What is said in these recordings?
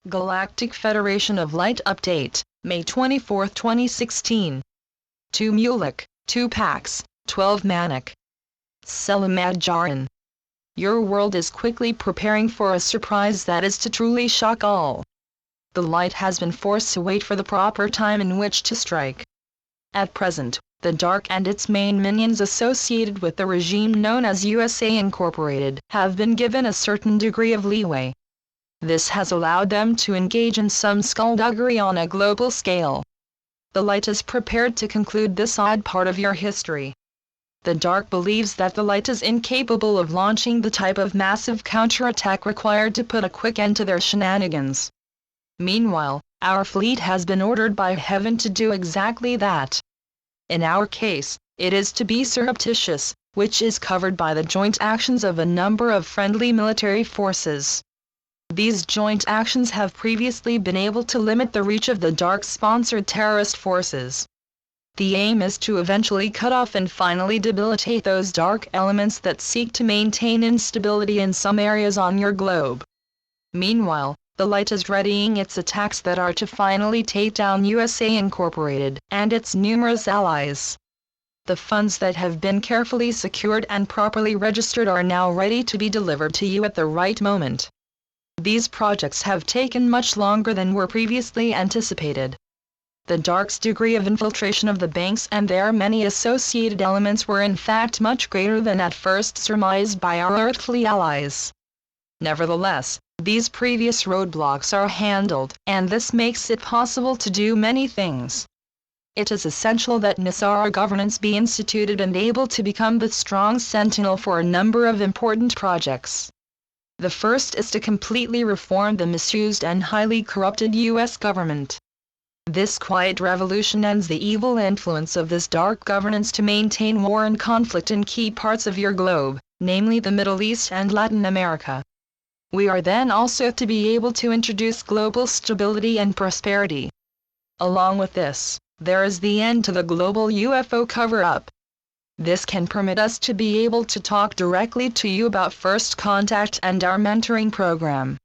Galactic Federation of Light Update, May 24, 2016. 2 Mulek, 2 Pax, 12 Manik. Selamad. Your world is quickly preparing for a surprise that is to truly shock all. The light has been forced to wait for the proper time in which to strike. At present, the dark and its main minions associated with the regime known as USA Incorporated have been given a certain degree of leeway. This has allowed them to engage in some skullduggery on a global scale. The light is prepared to conclude this odd part of your history. The dark believes that the light is incapable of launching the type of massive counterattack required to put a quick end to their shenanigans. Meanwhile, our fleet has been ordered by heaven to do exactly that. In our case, it is to be surreptitious, which is covered by the joint actions of a number of friendly military forces. These joint actions have previously been able to limit the reach of the dark-sponsored terrorist forces. The aim is to eventually cut off and finally debilitate those dark elements that seek to maintain instability in some areas on your globe. Meanwhile, the light is readying its attacks that are to finally take down USA Incorporated and its numerous allies. The funds that have been carefully secured and properly registered are now ready to be delivered to you at the right moment. These projects have taken much longer than were previously anticipated. The dark's degree of infiltration of the banks and their many associated elements were in fact much greater than at first surmised by our earthly allies. Nevertheless, these previous roadblocks are handled, and this makes it possible to do many things. It is essential that Nisara governance be instituted and able to become the strong sentinel for a number of important projects. The first is to completely reform the misused and highly corrupted U.S. government. This quiet revolution ends the evil influence of this dark governance to maintain war and conflict in key parts of your globe, namely the Middle East and Latin America. We are then also to be able to introduce global stability and prosperity. Along with this, there is the end to the global UFO cover-up. This can permit us to be able to talk directly to you about First Contact and our mentoring program.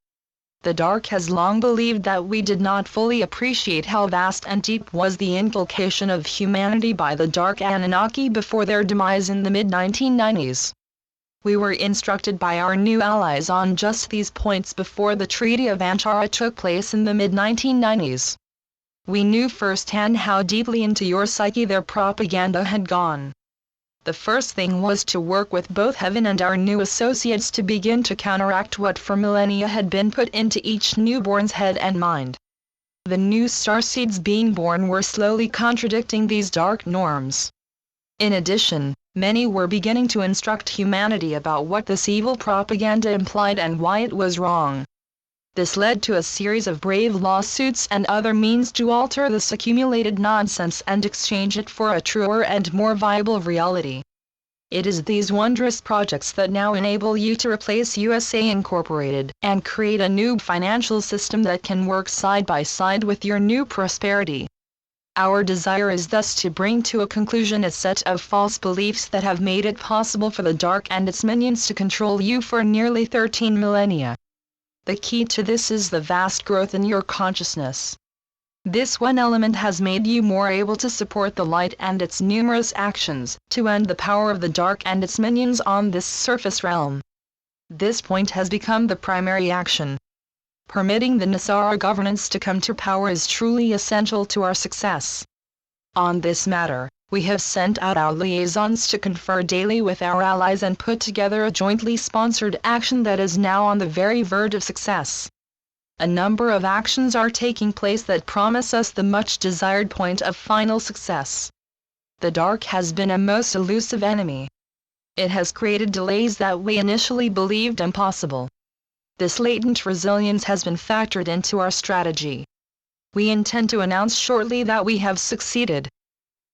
The dark has long believed that we did not fully appreciate how vast and deep was the inculcation of humanity by the dark Anunnaki before their demise in the mid-1990s. We were instructed by our new allies on just these points before the Treaty of Antara took place in the mid-1990s. We knew firsthand how deeply into your psyche their propaganda had gone. The first thing was to work with both Heaven and our new associates to begin to counteract what for millennia had been put into each newborn's head and mind. The new starseeds being born were slowly contradicting these dark norms. In addition, many were beginning to instruct humanity about what this evil propaganda implied and why it was wrong. This led to a series of brave lawsuits and other means to alter this accumulated nonsense and exchange it for a truer and more viable reality. It is these wondrous projects that now enable you to replace USA Incorporated and create a new financial system that can work side by side with your new prosperity. Our desire is thus to bring to a conclusion a set of false beliefs that have made it possible for the dark and its minions to control you for nearly 13 millennia. The key to this is the vast growth in your consciousness. This one element has made you more able to support the light and its numerous actions, to end the power of the dark and its minions on this surface realm. This point has become the primary action. Permitting the Nisara governance to come to power is truly essential to our success. On this matter, we have sent out our liaisons to confer daily with our allies and put together a jointly sponsored action that is now on the very verge of success. A number of actions are taking place that promise us the much desired point of final success. The dark has been a most elusive enemy. It has created delays that we initially believed impossible. This latent resilience has been factored into our strategy. We intend to announce shortly that we have succeeded.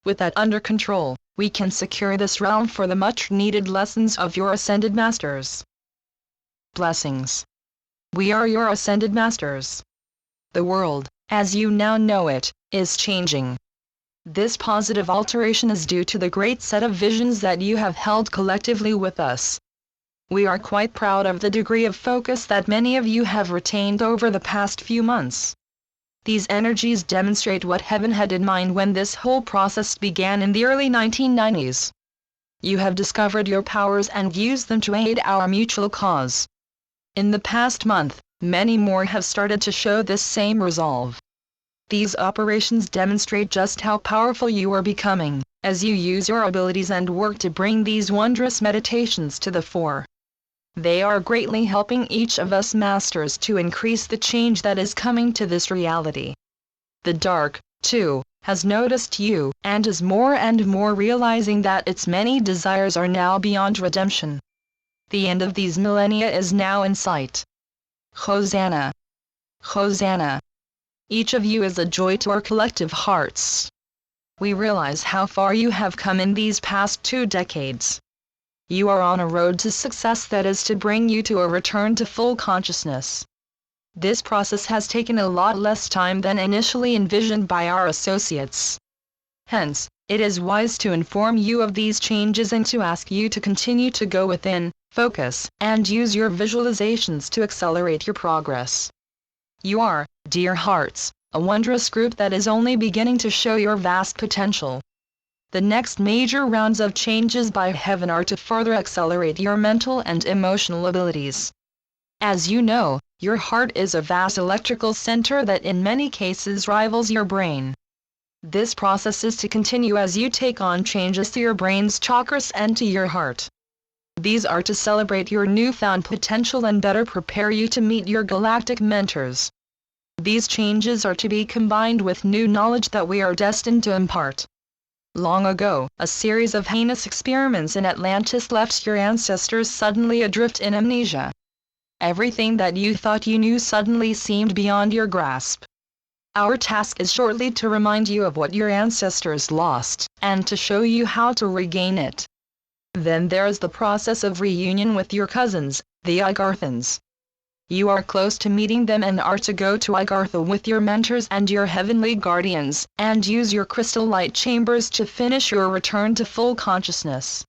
With that under control, we can secure this realm for the much-needed lessons of your Ascended Masters. Blessings. We are your Ascended Masters. The world, as you now know it, is changing. This positive alteration is due to the great set of visions that you have held collectively with us. We are quite proud of the degree of focus that many of you have retained over the past few months. These energies demonstrate what heaven had in mind when this whole process began in the early 1990s. You have discovered your powers and used them to aid our mutual cause. In the past month, many more have started to show this same resolve. These operations demonstrate just how powerful you are becoming, as you use your abilities and work to bring these wondrous meditations to the fore. They are greatly helping each of us masters to increase the change that is coming to this reality. The dark, too, has noticed you, and is more and more realizing that its many desires are now beyond redemption. The end of these millennia is now in sight. Hosanna! Hosanna! Each of you is a joy to our collective hearts. We realize how far you have come in these past 2 decades. You are on a road to success that is to bring you to a return to full consciousness. This process has taken a lot less time than initially envisioned by our associates. Hence, it is wise to inform you of these changes and to ask you to continue to go within, focus, and use your visualizations to accelerate your progress. You are, dear hearts, a wondrous group that is only beginning to show your vast potential. The next major rounds of changes by heaven are to further accelerate your mental and emotional abilities. As you know, your heart is a vast electrical center that in many cases rivals your brain. This process is to continue as you take on changes to your brain's chakras and to your heart. These are to celebrate your newfound potential and better prepare you to meet your galactic mentors. These changes are to be combined with new knowledge that we are destined to impart. Long ago, a series of heinous experiments in Atlantis left your ancestors suddenly adrift in amnesia. Everything that you thought you knew suddenly seemed beyond your grasp. Our task is shortly to remind you of what your ancestors lost, and to show you how to regain it. Then there is the process of reunion with your cousins, the Igarthans. You are close to meeting them and are to go to Igartha with your mentors and your heavenly guardians, and use your crystal light chambers to finish your return to full consciousness.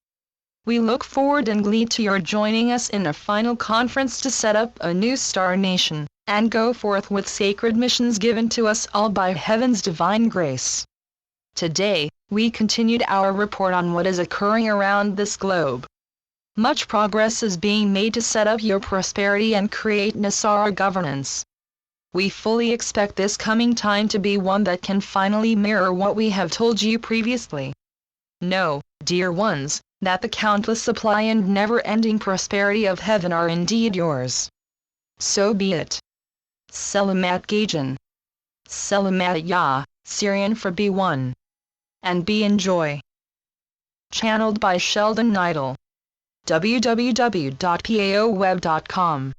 We look forward in glee to your joining us in a final conference to set up a new star nation, and go forth with sacred missions given to us all by heaven's divine grace. Today, we continued our report on what is occurring around this globe. Much progress is being made to set up your prosperity and create Nasara governance. We fully expect this coming time to be one that can finally mirror what we have told you previously. Know, dear ones, that the countless supply and never-ending prosperity of heaven are indeed yours. So be it. Selamat Gajan. Selamat Ya, Syrian for B1. And be in joy. Channeled by Sheldon Neidl. www.paoweb.com